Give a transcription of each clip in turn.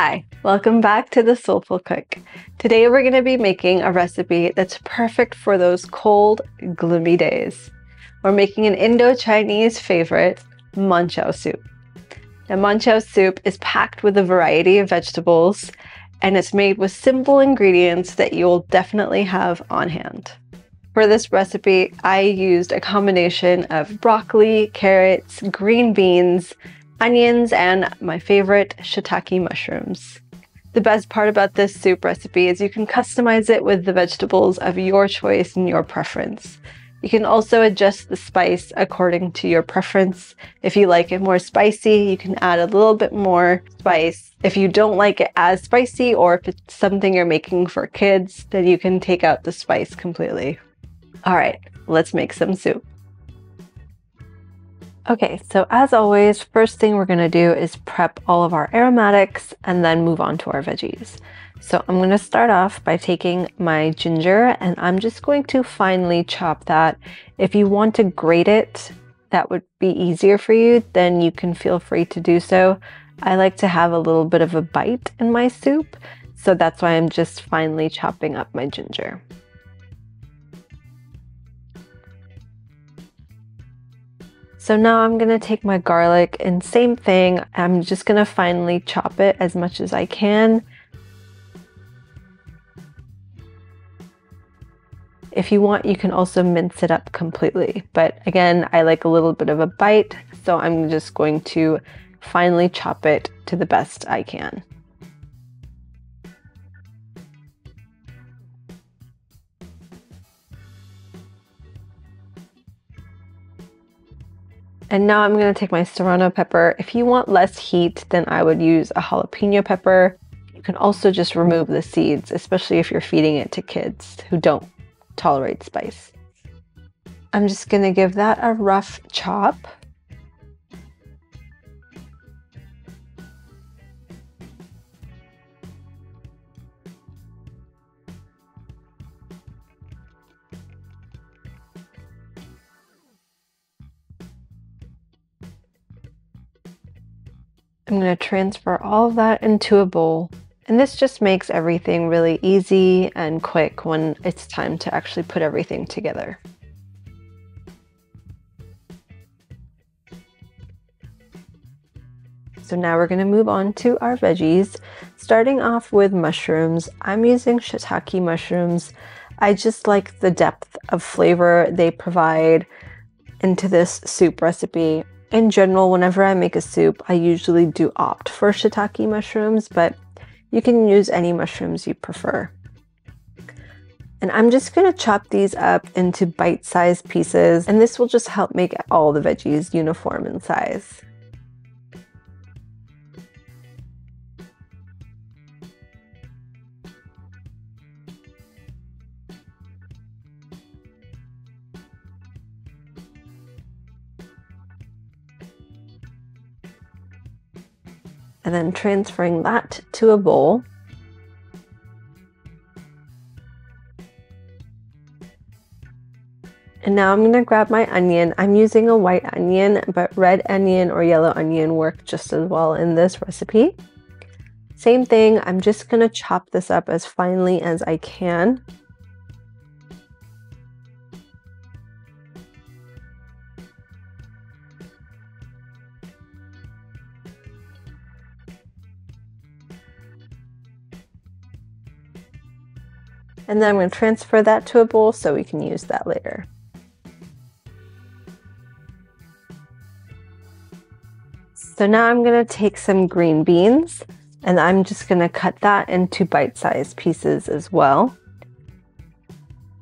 Hi, welcome back to the Soulful Cook. Today we're going to be making a recipe that's perfect for those cold, gloomy days. We're making an Indo-Chinese favorite, Manchow Soup. Now, Manchow Soup is packed with a variety of vegetables, and it's made with simple ingredients that you'll definitely have on hand. For this recipe, I used a combination of broccoli, carrots, green beans, onions, and my favorite, shiitake mushrooms. The best part about this soup recipe is you can customize it with the vegetables of your choice and your preference. You can also adjust the spice according to your preference. If you like it more spicy, you can add a little bit more spice. If you don't like it as spicy, or if it's something you're making for kids, then you can take out the spice completely. All right, let's make some soup. Okay, so as always, first thing we're gonna do is prep all of our aromatics and then move on to our veggies. So I'm gonna start off by taking my ginger and I'm just going to finely chop that. If you want to grate it, that would be easier for you, then you can feel free to do so. I like to have a little bit of a bite in my soup, so that's why I'm just finely chopping up my ginger. So now I'm going to take my garlic and same thing, I'm just going to finely chop it as much as I can. If you want, you can also mince it up completely, but again, I like a little bit of a bite, so I'm just going to finely chop it to the best I can. And now I'm going to take my serrano pepper. If you want less heat, then I would use a jalapeno pepper. You can also just remove the seeds, especially if you're feeding it to kids who don't tolerate spice. I'm just going to give that a rough chop. I'm going to transfer all of that into a bowl, and this just makes everything really easy and quick when it's time to actually put everything together. So now we're going to move on to our veggies, starting off with mushrooms. I'm using shiitake mushrooms. I just like the depth of flavor they provide into this soup recipe. In general, whenever I make a soup, I usually do opt for shiitake mushrooms, but you can use any mushrooms you prefer. And I'm just going to chop these up into bite-sized pieces, and this will just help make all the veggies uniform in size. And then transferring that to a bowl. And now I'm going to grab my onion. I'm using a white onion, but red onion or yellow onion work just as well in this recipe. Same thing, I'm just going to chop this up as finely as I can. And then I'm going to transfer that to a bowl so we can use that later. So now I'm going to take some green beans and I'm just going to cut that into bite-sized pieces as well.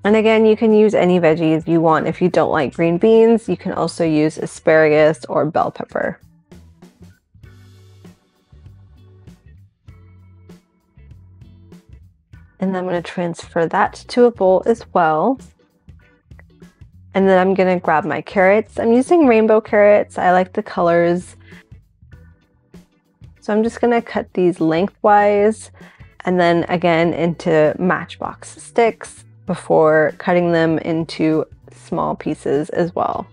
And again, you can use any veggies you want. If you don't like green beans, you can also use asparagus or bell pepper. And then I'm going to transfer that to a bowl as well. And then I'm going to grab my carrots. I'm using rainbow carrots. I like the colors. So I'm just going to cut these lengthwise and then again into matchbox sticks before cutting them into small pieces as well.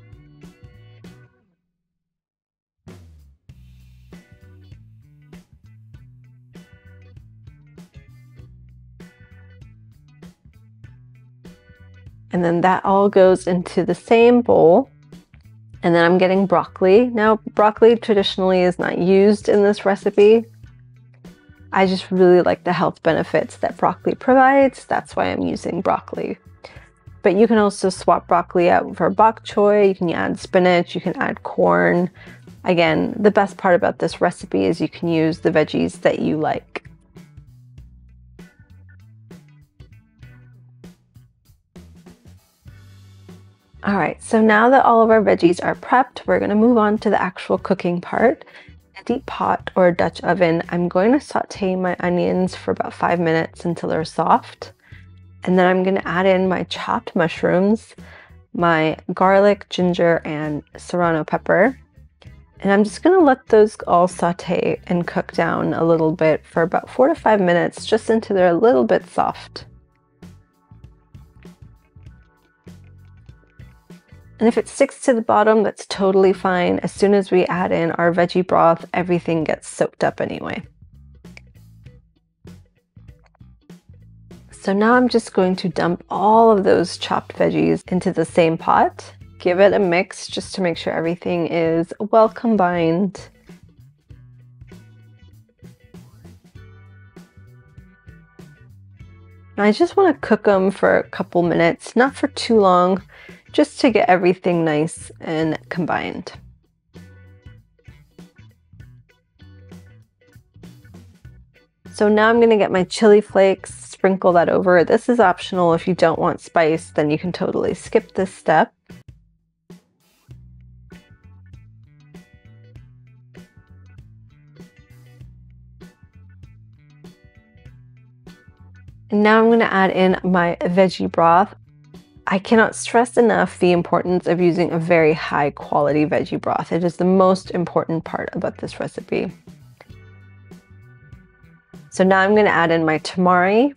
And then that all goes into the same bowl. And then I'm getting broccoli. Now, broccoli traditionally is not used in this recipe. I just really like the health benefits that broccoli provides. That's why I'm using broccoli. But you can also swap broccoli out for bok choy. You can add spinach, you can add corn. Again, the best part about this recipe is you can use the veggies that you like. All right, so now that all of our veggies are prepped, we're gonna move on to the actual cooking part. In a deep pot or a Dutch oven, I'm going to saute my onions for about 5 minutes until they're soft. And then I'm gonna add in my chopped mushrooms, my garlic, ginger, and serrano pepper. And I'm just gonna let those all saute and cook down a little bit for about 4 to 5 minutes, just until they're a little bit soft. And if it sticks to the bottom, that's totally fine. As soon as we add in our veggie broth, everything gets soaked up anyway. So now I'm just going to dump all of those chopped veggies into the same pot. Give it a mix just to make sure everything is well combined. And I just want to cook them for a couple minutes, not for too long, just to get everything nice and combined. So now I'm going to get my chili flakes, sprinkle that over. This is optional. If you don't want spice, then you can totally skip this step. And now I'm going to add in my veggie broth. I cannot stress enough the importance of using a very high quality veggie broth. It is the most important part about this recipe. So now I'm going to add in my tamari.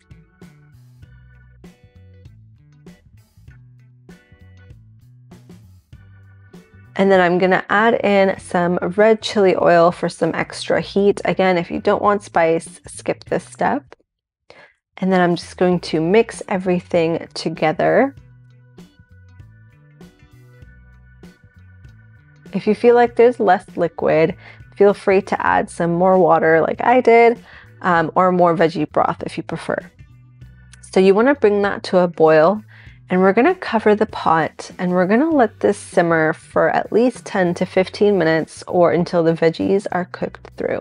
And then I'm going to add in some red chili oil for some extra heat. Again, if you don't want spice, skip this step. And then I'm just going to mix everything together. If you feel like there's less liquid, feel free to add some more water like I did, or more veggie broth if you prefer. So you want to bring that to a boil, and we're going to cover the pot and we're going to let this simmer for at least 10 to 15 minutes or until the veggies are cooked through.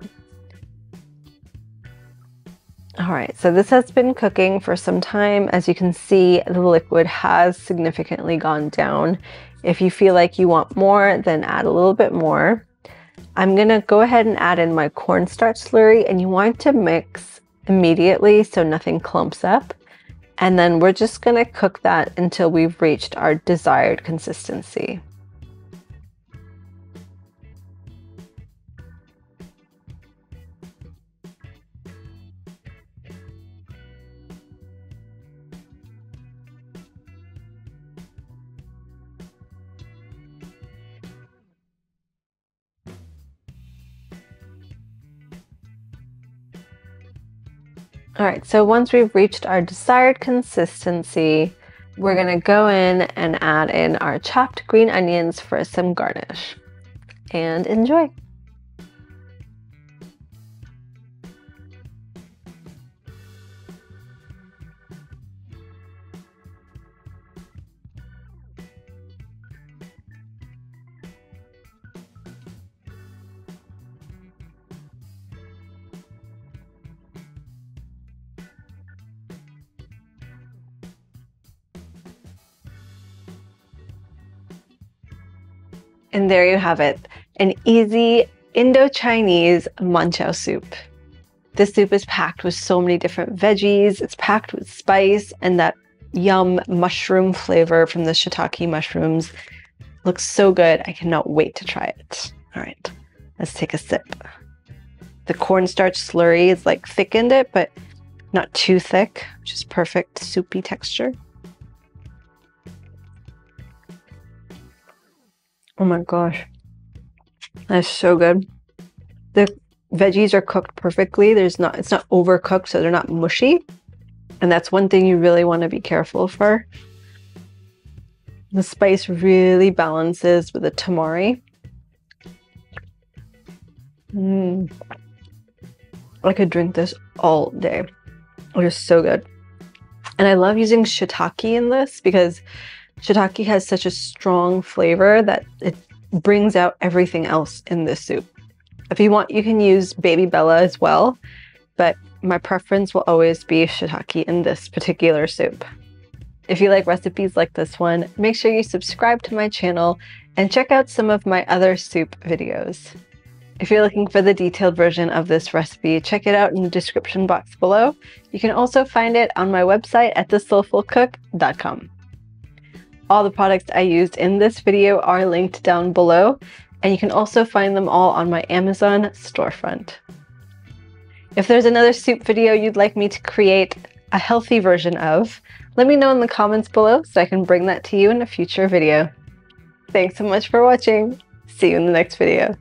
All right, so this has been cooking for some time. As you can see, the liquid has significantly gone down. If you feel like you want more, then add a little bit more. I'm gonna go ahead and add in my cornstarch slurry, and you want to mix immediately so nothing clumps up. And then we're just gonna cook that until we've reached our desired consistency. All right, so once we've reached our desired consistency, we're gonna go in and add in our chopped green onions for some garnish. And enjoy. And there you have it, an easy Indo-Chinese Manchow soup. This soup is packed with so many different veggies, it's packed with spice and that yum mushroom flavor from the shiitake mushrooms. Looks so good, I cannot wait to try it. All right, let's take a sip. The cornstarch slurry is like thickened it, but not too thick, which is perfect soupy texture. Oh my gosh, that's so good. The veggies are cooked perfectly. It's not overcooked, so they're not mushy. And that's one thing you really want to be careful for. The spice really balances with the tamari. I could drink this all day. It is so good. And I love using shiitake in this because shiitake has such a strong flavor that it brings out everything else in this soup. If you want, you can use baby bella as well, but my preference will always be shiitake in this particular soup. If you like recipes like this one, make sure you subscribe to my channel and check out some of my other soup videos. If you're looking for the detailed version of this recipe, check it out in the description box below. You can also find it on my website at thesoulfulcook.com. All the products I used in this video are linked down below, and you can also find them all on my Amazon storefront. If there's another soup video you'd like me to create a healthy version of, let me know in the comments below so I can bring that to you in a future video. Thanks so much for watching. See you in the next video.